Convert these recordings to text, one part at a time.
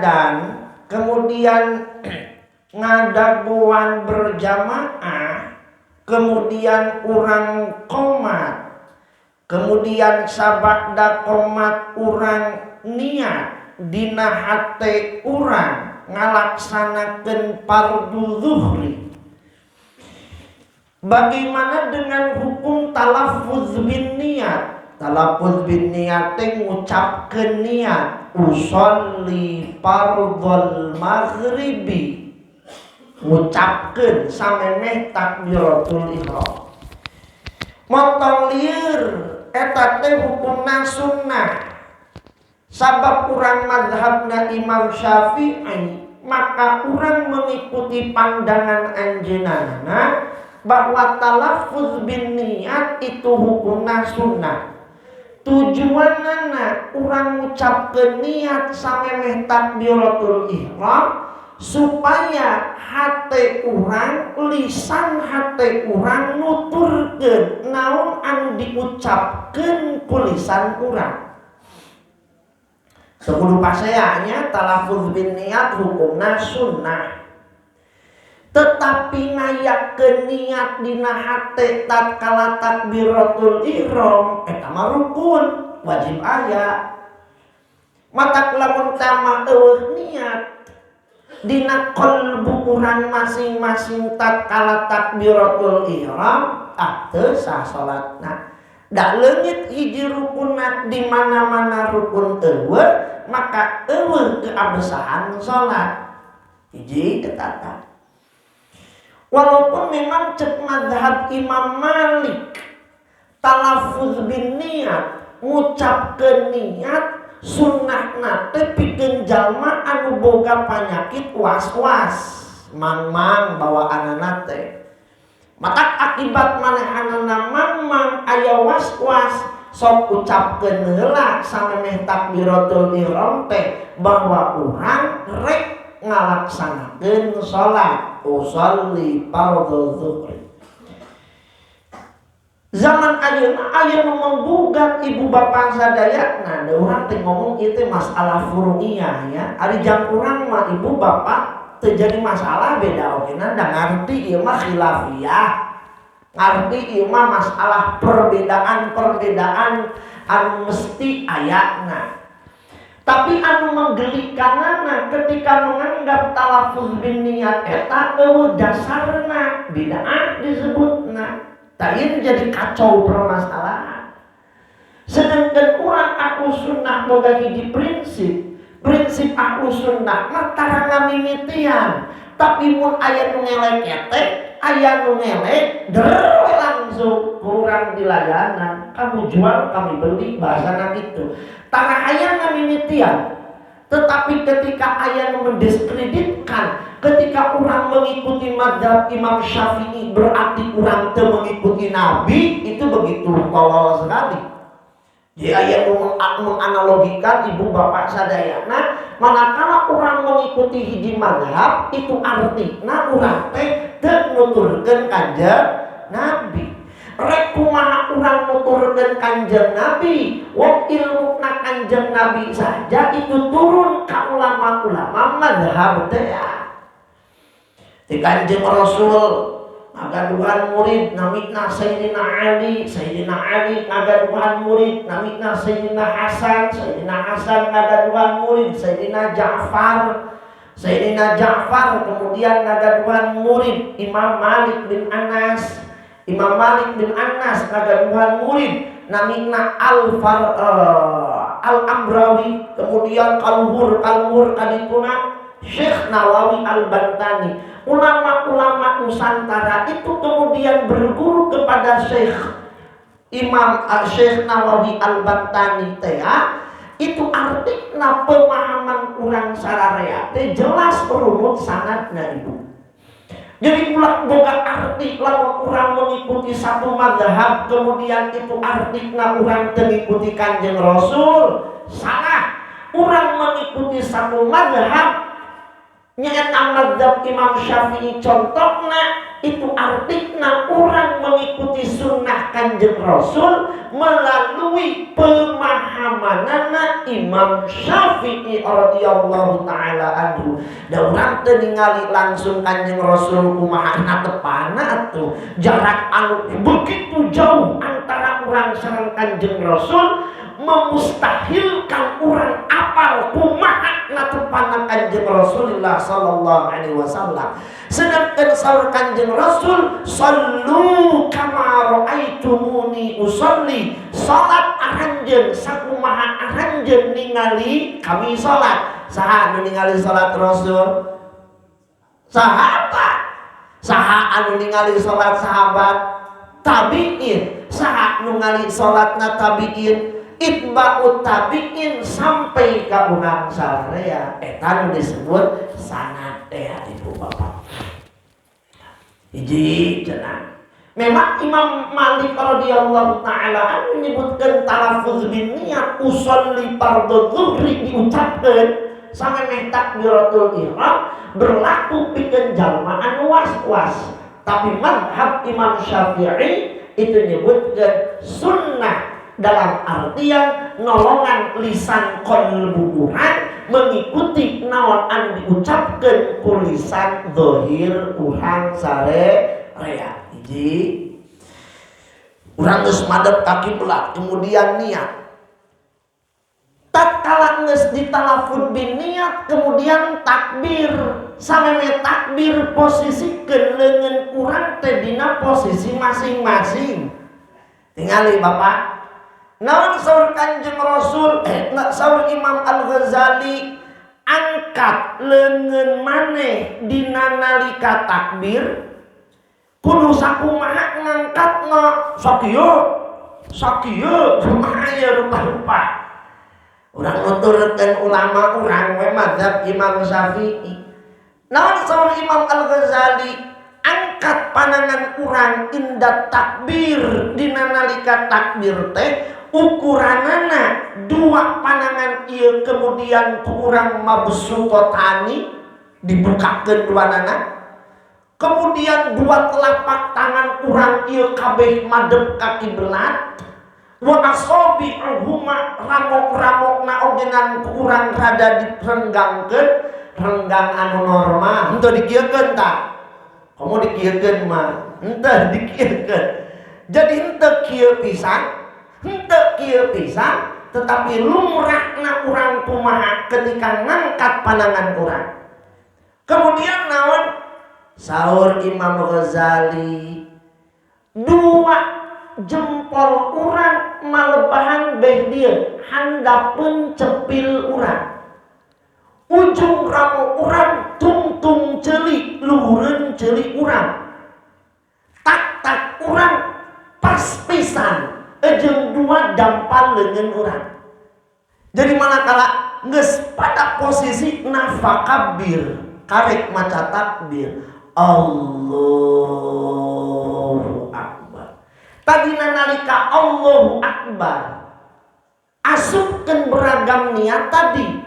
dan kemudian ngadaguan berjamaah, kemudian urang qomat, kemudian sabada qomat urang niat dina hate urang ngalaksanakeun fardhu zuhri. Bagaimana dengan hukum talaffuz bin niat? Talaffuz bin niat teh ngucapkeun niat usolli fardhul maghribi, ngucapkeun samemeh takbiratul ihram. Montong lieur eta teh hukumna sunnah. Sabab urang mazhabna Imam Syafi'i, maka urang mengikuti pandangan anjeunana bahwa talaffuz bin niat itu hukumna sunnah. Tujuanna urang ngucapkeun niat samemeh takbiratul ihram supaya hate urang, lisan hate urang nuturkeun naon anu diucapkeun ku lisan urang. Sebelum paseanya talaffuz bin niat hukumna sunnah. Tetapi ngayakeun niat dina hate tatkala takbiratul ihram eta mah rukun, wajib aya. Matak lamun tama eueuh niat dina qalbu urang masing-masing tatkala takbiratul ihram, teu sah salatna. Da leungit hiji rukunna di mana-mana rukun eueuh, maka eueuh keabsahan salat. Hiji eta. Walaupun memang cek mazhab Imam Malik talaffuz bin niat ngucapkeun niat sunnahna teh pikeun jalma anu boga panyakit was-was, mang-mang bawaanana teh. Matak akibat manehanana mang-mang aya was-was, sok ucapkeun heula samemeh takbiratul ihram teh bahwa urang rek ngalaksanakeun salat usolli fardhu zuhri. Zaman ayeuna aya nu menggugat ibu bapak sadayana, da urang teh ngomong ieu teh masalah furu'iyah ya. Ari jang urang mah ibu bapak teu jadi masalah, beda ogena da ngarti ieu mah khilafiyah. Ngarti ieu mah masalah perbedaan-perbedaan anu mesti ayana. Tapi anu menggelikanana ketika menganggap talaffuz bin niat eta eueuh dasarna bid'ah disebutna. Tayeu jadi kacau permasalahan. Sedangkan urang ahlu sunnah boga hiji prinsip ahlu sunnah mah tara ngamimitian. Tapi mun aya nu ngelek etek, aya nu ngelek der langsung kurang dilayanan. Kamu jual, kami beli, bahasana gitu. Tara aya ngamimitian. Tetapi ketika aya nu mendiskreditkan, ketika orang mengikuti mazhab Imam Syafi'i berarti orang teu mengikuti Nabi, itu begitu tolol sekali. Jadi aya nu menganalogikan ibu bapak sadayana, manakala orang mengikuti hiji mazhab itu artina urang teh teu nuturkeun kanjeng Nabi. Rek kumaha urang nuturkeun kanjeng Nabi, wong ilmuna kanjeng Nabi saja itu turun ka ulama-ulama mazhab teh. Di kanjeng Rasul ngagaduhan murid namina Sayyidina Ali, Sayyidina Ali ngagaduhan murid namina Sayyidina Hasan, Sayyidina Hasan ngagaduhan murid Sayyidina Ja'far, Sayyidina Ja'far kemudian ngagaduhan murid Imam Malik bin Anas, Imam Malik bin Anas ngagaduhan murid namina Al-Amrawi, kemudian kaluhur kadituna Syekh Nawawi Al-Bantani. Ulama-ulama Nusantara itu kemudian berguru kepada Syekh Nawawi Al-Bantani teh. Itu artinya pemahaman urang sararea teh jelas runut sanadna ibu. Jadi ulah boga arti lamun urang mengikuti satu mazhab kemudian itu artinya urang teu ngikuti Kanjeng Rasul, salah. Urang mengikuti satu mazhab Nyata mazhab Imam Syafi'i contohnya itu artinya orang mengikuti sunnah Kanjeng Rasul melalui pemahamanana Imam Syafi'i radhiyallahu taala anhu. Da urang teu ningali langsung Kanjeng Rasul kumaha tepana atuh. Jarak anu begitu jauh antara urang sareng Kanjeng Rasul memustahilkan orang apal kumaha natepana Kanjeng Rasulullah sallallahu alaihi wasallam. Sedangkan saur Kanjeng Rasul, sallu kama raaitumuni usolli, salat aranjeun sakumaha aranjeun ningali kami salat. Saha anu ningali salat Rasul? Sahabat. Saha anu ningali salat sahabat? Tabiin. Saha anu ningali salatna tabiin? Itba'ut tabi'in sampai ke urang salarea eta nu disebut sanad teh Ibu Bapak. Hiji cenah. Memang Imam Malik radhiyallahu taala menyebutkan talaffuz bin niat usolli fardhu zuhri diucapkeun sampai takbiratul ihram berlaku pikeun jalma anu was-was. Tapi mazhab Imam Syafi'i itu nyebutkeun sunnah dalam artian nolongan lisan qalbu urang mengikuti naon anu diucapkeun ku lisan zahir urang sarerea. Hiji urang geus madep ka kiblat kemudian niat. Tatkala geus ditalafuz bin niat kemudian takbir sameme takbir posisikeun leungeun urang teh dina posisi masing-masing. Tingali Bapak. Naon saur Kanjeng Rasul, saur Imam Al-Ghazali, angkat leungeun maneh dina nalika takbir kudu sakumaha ngangkatna sakieu kumaha aya rupa-rupa. Urang nuturkeun ulama urang we mazhab Imam Syafi'i. Naon saur Imam Al-Ghazali, angkat pandangan urang inda takbir dina nalika takbir teh ukuranana dua pandangan ieu kemudian kurang mabsutotani dibukakeun duanana kemudian dua telapak tangan urang ieu kabeh madep ka kiblat wa asabi'uhuma ramok-ramokna ogenan urang rada direnggangkeun renggang anu normal henteu dikieukeun tah komo dikieukeun mah henteu dikieukeun jadi henteu kieu pisan henteu kieu pisan tetapi lumrahna urang kumaha ketika ngangkat pandangan urang. Kemudian naon saur Imam Ghazali dua jempol urang malebahan beh dieu handapeun cepil urang. Ujung ramo urang tungtung ceuli luhureun ceuli urang. Tak urang pas pisan jeung dua dampal leungeun urang. Jadi manakala geus pada posisi nafakabir karek maca takbir Allahu Akbar. Tadina nalika Allahu Akbar asupkeun beragam niat tadi.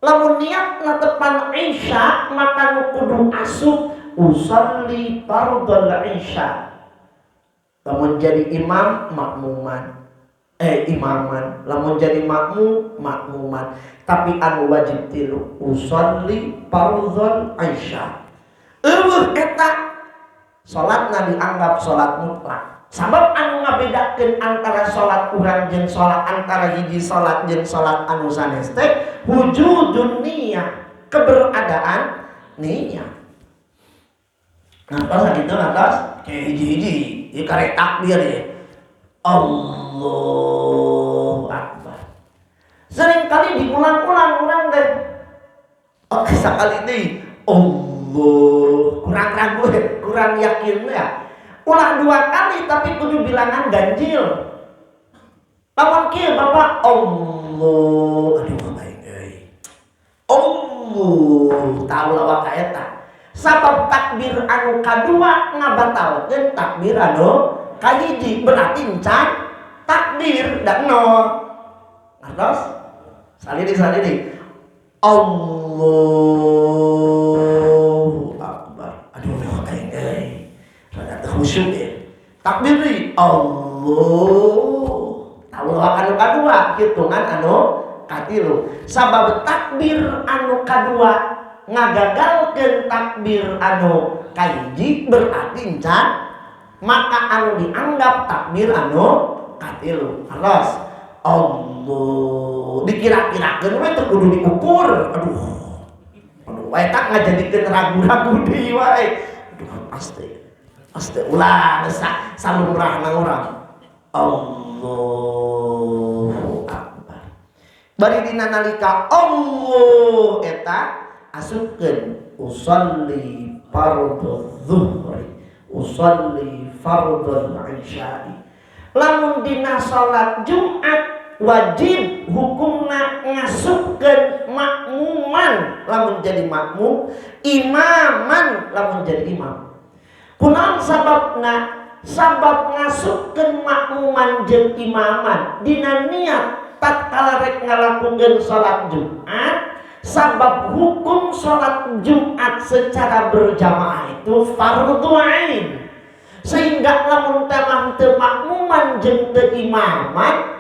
Lamun niat natepan Isya maka nu kudu asup usolli fardhul Isya. Lamun jadi imam makmuman imaman, lamun jadi makmum makmuman. Tapi anu wajib tilu usolli fardhul Isya. Eueuh eta salatna dianggap salat mutlak. Sabab anu ngabedakeun antara salat urang jeung salat antara hiji salat jeung salat anu sanes teh wujudun niyah, keberadaan niyah. Ngantos sakitu ngantos kayak hiji-hiji ieu karek takbir ya. Allahu Akbar. Sering kali diulang-ulang urang teh. Oke sakali deui Allah, kurang ragu, kurang yakin ya. Ulang dua kali tapi kudu bilangan ganjil. Lawan kieu Bapak Allah, aduh baik euy. Allah, tahu lawak ka eta. Sabab takbir anu kadua ngabatalkeun takbir anu kahiji, berarti encan takbir dan nol. Ngertos? Salidi. Allah khusyuk ya. Takbir deui Allah. Allah anu kadua hitungan anu katilu. Sabab takbir anu kadua ngagagalkeun takbir anu kahiji berarti encan maka anu dianggap takbir anu katilu. Terus Allah dikira-kirakeun we teu kudu diukur. Aduh tak ngajadikeun ragu-ragu deui wae. Aduh pasti ulah salumrahna urang. Allahu Akbar. Bari dina nalika Allah eta asupkeun usolli fardhu zuhri usolli fardhu isya'i. Lamun dina salat Jumat wajib hukumna ngasupkeun makmuman lamun jadi makmum, imaman lamun jadi imam. Kunaon sababna? Sabab ngasupkeun makmuman jeung imaman dina niat tatkala rek ngalakukeun salat Jumat. Sabab hukum salat Jumat secara berjamaah itu fardhu ain. Sehingga lamun teu makmuman jeung teu imaman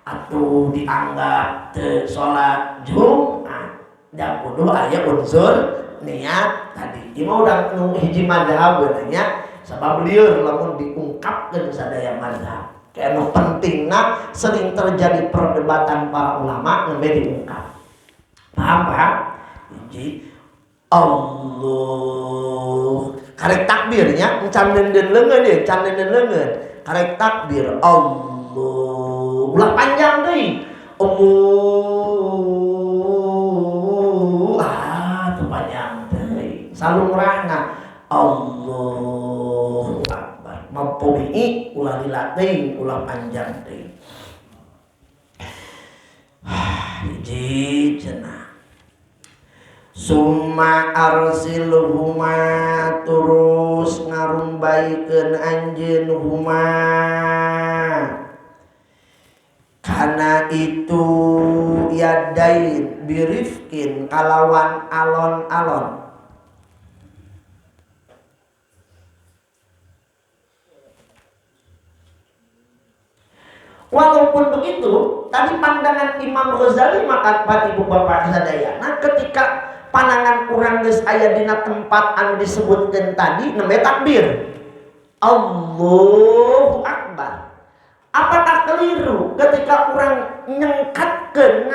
atuh dianggap teu salat Jumat. Da kudu aya unsur niat tadi. Ieu mah urang nu hiji mazhab nya sabab lieur lamun diungkapkeun sadaya mazhab. Kaya anu pentingna sering terjadi perdebatan para ulama nembe diungkap. Paham? Hiji Allah karek takbirnya encan neundeun leungeun ieu, can neundeun leungeun. Karek takbir Allah ulah panjang deui. Teu panjang deui. Salumrahna Allahu Akbar. Mampubi ulah dilatih ulah panjang deui. Hiji cenah. Summa arsilhuma terus ngarumbaikeun anjeun huma kana itu yadain birifkin kalawan alon-alon. Walaupun begitu, tadi pandangan Imam Ghazali maka ibu bapak sadayana ketika pandangan urang geus aya dina tempat anu disebutkeun tadi nembe takbir Allahu Akbar. Apakah keliru ketika urang ngangkatkeun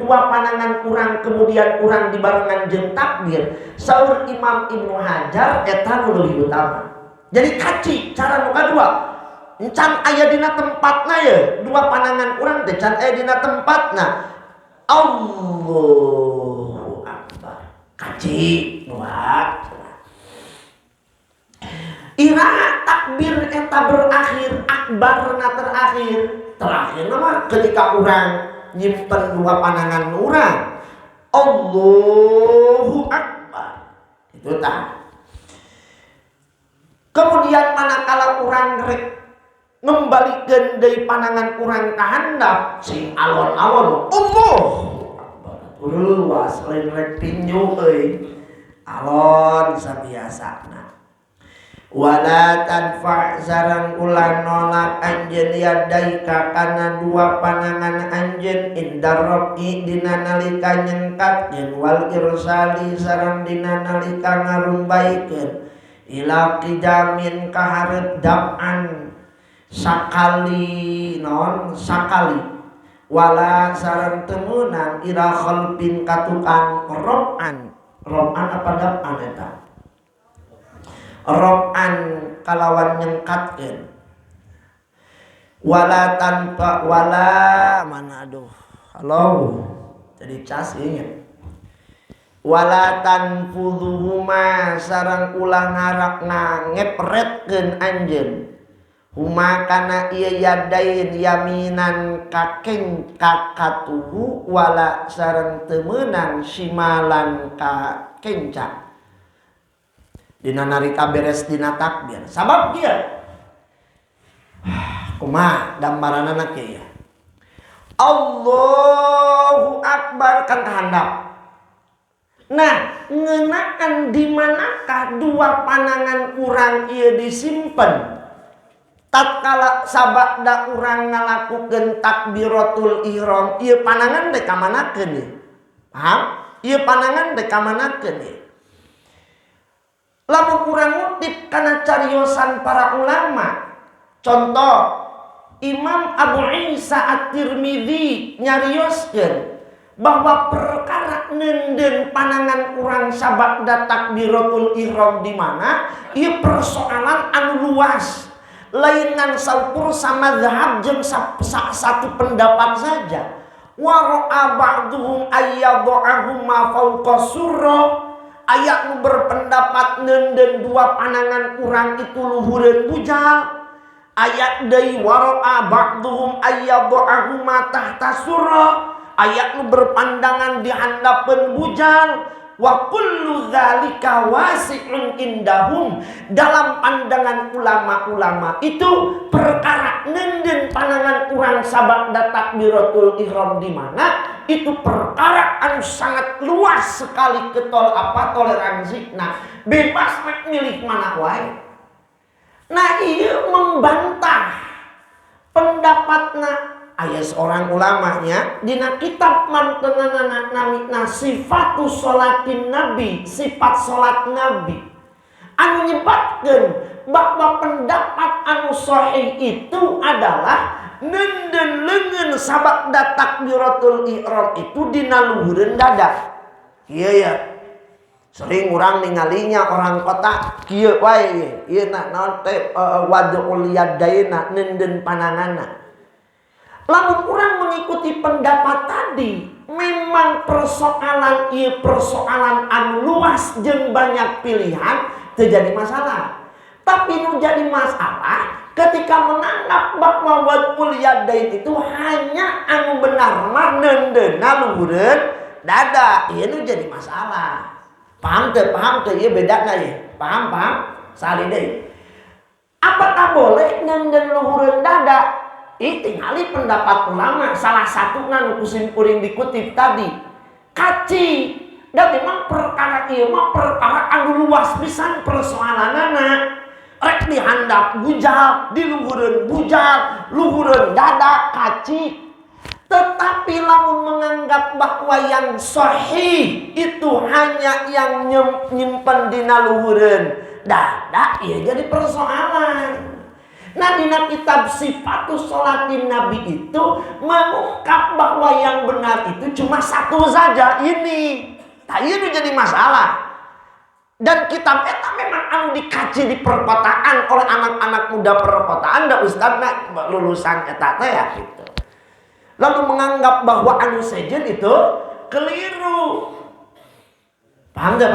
dua pandangan urang kemudian urang dibarengan jeung takbir? Saur Imam Ibnu Hajar eta nu leuwih utama. Jadi kaci cara nu kadua. Encan aya dina tempatna ye dua pandangan urang teh can aya dina tempatna Allahu Akbar. Kaci dua. Ira takbir eta berakhir akbarna terakhir mah ketika urang nyimpen dua pandangan urang Allahu Akbar. Itu tah. Kemudian manakala urang rek ngembalikan dari pandangan kurang kehandap sing alon-alon luas lain rek tinju alon sabiasana wala tanfa sareng ulah nolak anjeun yadaika kana dua pandangan anjeun indar rabi dina nalika nyengkatkeun wal irsali sareng dina nalika ngarumbaikeun ila qidamin kaharep dab'an sakali wala sareng temeunang ira khalbin katukan rob'an apa dab'an eta rob'an kalawan nyengkatkeun wala tanpa wala mana aduh halo jadi cas inget wala tanfudhuhuma sareng ulah ngarak ngepretkeun anjeun huma kana ieu yadain yaminan kakeng kakatuhu wala sareng teu meunang simalan ka kenca dina narika beres dina takbir. Sabab kieu kumaha gambaranna kieu Allahu Akbar kan kahandap Nah, ngeunaan di manakah dua panangan urang ieu disimpen? Tatkala sabada urang ngalakukeun takbiratul ihram, ieu panangan teh ka manakeun ieu? Paham? Ieu panangan teh ka manakeun ieu? Lamun urang ngutip kana cariosan para ulama, contoh Imam Abu Isa At-Tirmidzi nyarioskeun bahwa perkara nenden panangan urang sabada takbiratul ihram di mana ieu persoalan anu luas, lainan saukur sama mazhab jeung satu pendapat saja. Wa ra'a ba'duhum ayyadha'ahu ma fawqa surrah, aya nu berpendapat nenden dua panangan urang itu luhureun bujal. Ayat deui wa ra'a ba'duhum ayyadha'ahu ma tahta surrah, ayat nu berpandangan di handapeun bujal. Wa kullu dzalika wasi'un indahum, dalam pandangan ulama-ulama itu perkara nenden panangan urang sabada takbiratul ihram di mana itu perkara anu sangat luas sekali toleransi. Nah, bebas milih mana wae. Nah, ieu membantah pendapatna aya seorang ulamanya dina kitab mantenana namina sifatus sholatin nabi, sifat salat nabi, anu nyebatkeun bahwa pendapat anu sahih itu adalah nenden leungeun sabada takbiratul ihram itu dina luhureun dada. Kieu ya. Sering urang ningalinya orang kota kieu wae ieu naon teh wadul yadaina nenden pananganna. Lamun urang mengikuti pendapat tadi, memang persoalan ieu persoalan anu luas jeung banyak pilihan teu jadi masalah. Tapi nu jadi masalah ketika menanggap bahwa wadul yadain itu hanya anu benar mah nendeuna luhureun dada, ieu nu jadi masalah. Paham teu? Paham teu? Ieu bedana ieu. Paham? Sali deui. Apakah boleh nenden luhureun dada? Tingali pendapat ulama, salah satuna nu kusim kuring dikutip tadi. Kaci. Dan memang perkara ieu mah perkara anu luas pisan persoalanana. Rek dihandap bujal, di luhureun bujal, luhureun dada, kaci. Tetapi lamun menganggap bahwa yang sahih itu hanya yang nyimpen dina luhureun dada, ieu jadi persoalan. Nah, dina kitab sifatus sholatin nabi itu mengungkap bahwa yang benar itu cuma satu saja ini. Nah, ini jadi masalah. Dan kitab eta memang anu dikaji di perkotaan oleh anak-anak muda perkotaan da ustadna lulusan eta teh ya gitu. Lalu menganggap bahwa anu sejen itu keliru. Paham teu?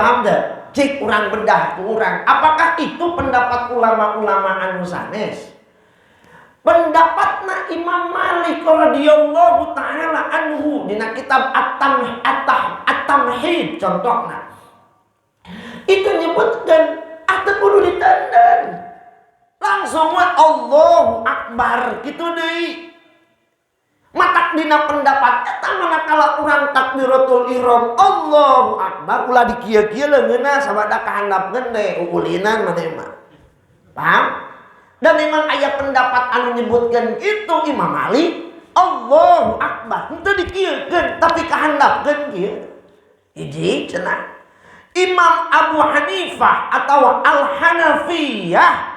Cik urang bedah ku urang. Apakah itu pendapat ulama-ulama anu sanes? Pendapatna Imam Malik radhiyallahu taala anhu dina kitab At-Tamhid contohna. Itu nyebutkan atuh kudu ditenden. Langsung we Allahu Akbar kitu deui. Matak dina pendapat eta manakala urang takbiratul ihram Allahu Akbar ulah dikieu-kieu leungeunna sabada kahandapkeun teh ulinan maneh mah. Paham? Dan memang aya pendapat anu nyebutkeun itu Imam Malik Allahu Akbar henteu dikieukeun tapi kahandapkeun kieu. Hiji cenah. Imam Abu Hanifah atau Al-Hanafiyah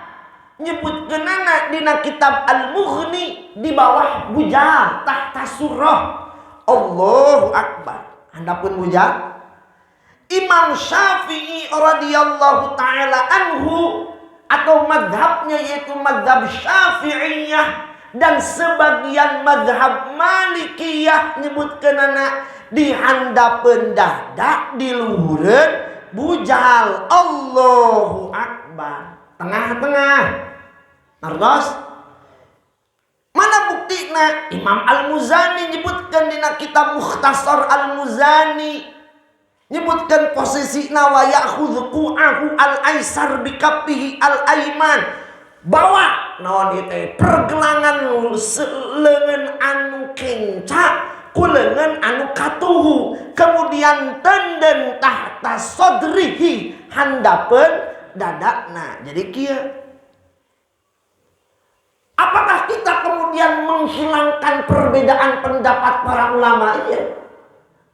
nyebutkeunana dina kitab Al-Mughni di bawah bujal tahta surah Allahu Akbar handapun bujal. Imam Syafi'i radhiyallahu taala anhu atau mazhabnya yaitu mazhab Syafi'iyah dan sebagian mazhab Malikiyah nyebutkeunana di handapeun dada di luhureun bujal Allahu Akbar tengah-tengah. Nartos mana buktina? Imam Al-Muzani nyebutkan dina kitab Mukhtasar Al-Muzani nyebutkan posisina wa ya'khudhu qu'ahu al-aisar bikaffihi al-aiman, bawa naon ieu pergelangan leungeun anu kenca ku leungeun anu katuhu, kemudian tenden tah tahta sodrihi handapeun dadakna. Jadi kieu. Apakah kita kemudian menghilangkan perbedaan pendapat para ulama ini?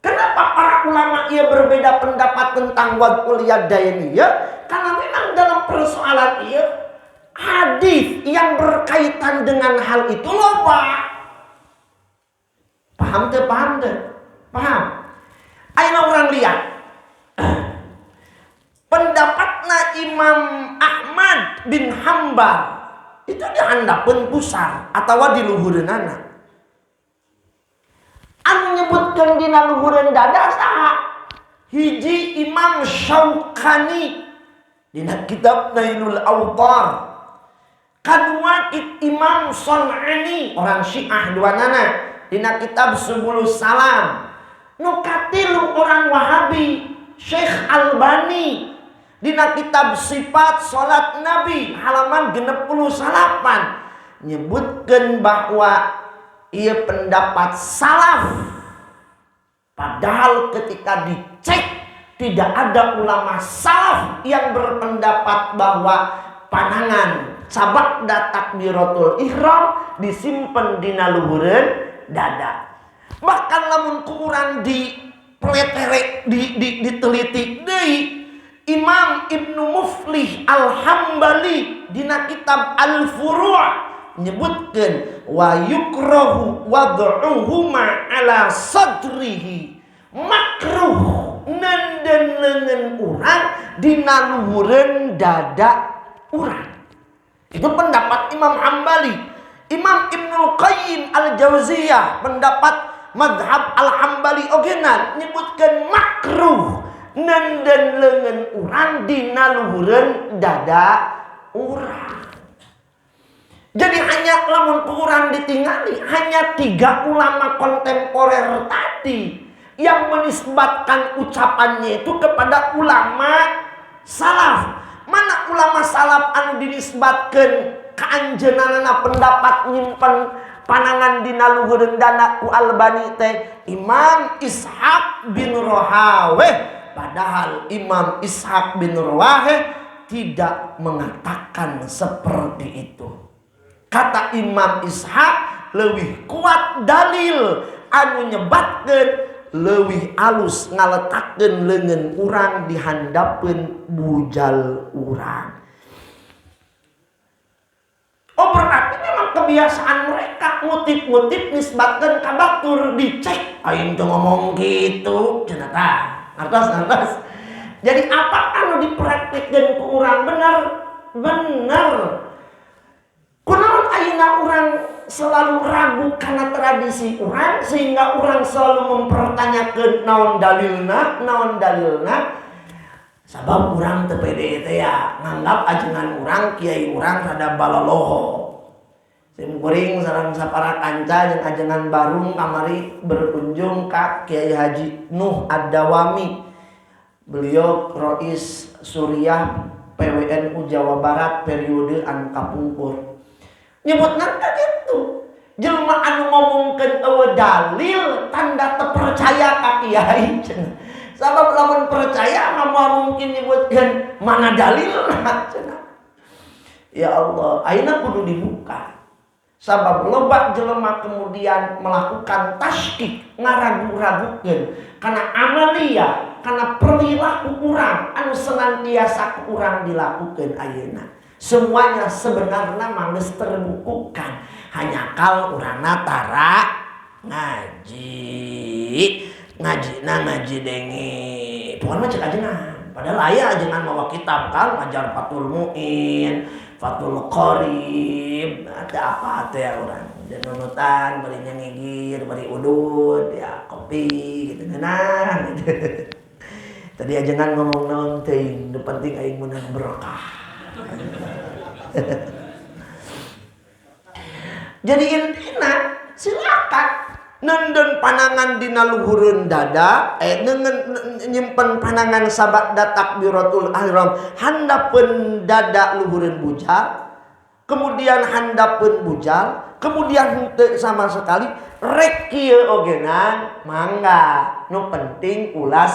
Kenapa para ulama ia berbeda pendapat tentang wad'ul yadaini ya? Karena memang dalam persoalan ia hadis yang berkaitan dengan hal itu loba. Paham tuh? Paham? Ayo orang lihat. Pendapatnya Imam Ahmad bin Hambal itu dihandapkeun pusar atawa di luhureunana. Anu nyebutkeun dina luhureun dada saha? Hiji Imam Syaukani dina kitab Nailul Awtar. Kadua Imam Son'ani orang Syiah duanana dina kitab Subulus Salam. Nu katilu orang Wahabi Syekh Albani dina kitab Sifat Salat Nabi halaman 68 nyebutkeun bahwa ieu pendapat salaf. Padahal ketika dicek tidak ada ulama salaf yang berpendapat bahwa panangan sabada takbiratul ihram disimpen dina luhureun dada. Bahkan lamun ku urang dipeletere diteliti deui Imam Ibnu Muflih Al-Hambali dina kitab Al-Furu' nyebutkeun wa yukrahu wad'uhuma ala sadrihi makruh nandeun urang dina luhureun dada urang. Itu pendapat Imam Hambali. Imam Ibnu Qayyim Al-Jauziyah pendapat madhab Al-Hambali ogenan nyebutkeun makruh nandeun leungeun urang dina luhureun dada urang. Jadi hanya lamun urang ditingali hanya 3 ulama kontemporer tadi yang menisbatkan ucapannya itu kepada ulama salaf. Mana ulama salaf anu dinisbatkeun ka anjeunna pendapat nyimpen panangan dina luhureun dada ku Albani teh Imam Ishaq bin Rahaweh. Padahal Imam Ishaq bin Rahaweh tidak mengatakan seperti itu. Kata Imam Ishaq leuwih kuat dalil anu nyebatkeun leuwih alus ngaletakkeun leungeun urang di handapkeun bujal urang. Oh berarti memang kebiasaan mereka ngutip-ngutip nisbatkeun ka batur dicek aing teu ngomong kitu cenah tah. Artos. Jadi apakah nu dipraktikkeun ku urang bener? Kunaon ayeuna urang selalu ragu karena tradisi urang sehingga urang selalu mempertanyakeun naon dalilna? Sabab urang teu pede teh ya nganggap ajengan urang kiai urang rada baloloho. Sim kuring sareng sapara kanca jeung ajengan barung kamari berkunjung ka Kiai Haji Nuh Ad-Dawami. Beliau Rois Suriah PWNU Jawa Barat periode anu kapungkur. Nyebutna ka kitu. Jelema anu ngomongkeun eueuh dalil tanda teu percaya ka kiai cenah. Sabab lamun percaya mah mungkin nyebutkeun mana dalilna cenah. Ya Allah, ayeuna kudu dibuka. Sabab loba jelema kemudian melakukan tasykik ngaragu-ragukeun karena amalia, karena perilaku urang anu senantiasa ku urang dilakukeun ayeuna. Semuanya sebenarnya manggeus terbukukan, hanya kal urangna tara ngaji dengi. Tuhan mah cek ajengan. Padahal aya ajengan mawa kitab kan ngajar Fathul Muin, Fathul Qorib, ada apa teh ya urang. Dan nunutan bari ngigir, bari udud, ya kopi gitu nah. Gitu. Tadi ajengan ngomong naon teuing, nu penting aing meunang berkah. Jadi intina silakan nendon panangan dina luhureun dada nyimpen panangan sabada takbiratul ihram handapeun dada luhureun bujal, kemudian handapeun bujal, kemudian henteu sama sekali rek kieu ogenan mangga nu penting ulah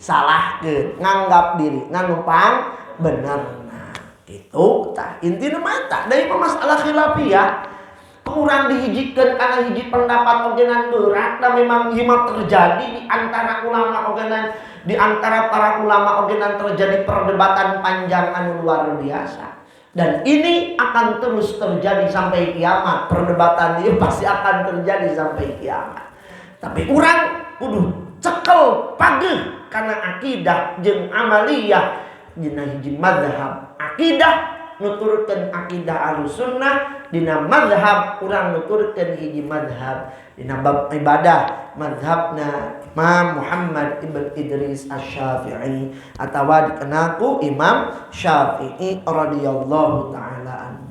salahkeun, nganggap diri nganumpang bener. Nah, gitu tah intina mah tah deui masalah khilafiyah. Kurang dihijikeun kana hiji pendapat ogenan berat dan memang hima terjadi di antara ulama ogenan, di antara para ulama ogenan terjadi perdebatan panjang anu luar biasa. Dan ini akan terus terjadi sampai kiamat. Perdebatan ini pasti akan terjadi sampai kiamat. Tapi urang kudu cekel pageuh kana akidah jeung amaliyah dina hiji mazhab. Akidah nuturkeun akidah Ahlussunnah, dina mazhab urang nuturkeun hiji mazhab. Dina bab ibadah mazhabna Imam Muhammad ibn Idris Asy-Syafi'i atawa dikenal ku Imam Syafi'i radhiyallahu taala anhu.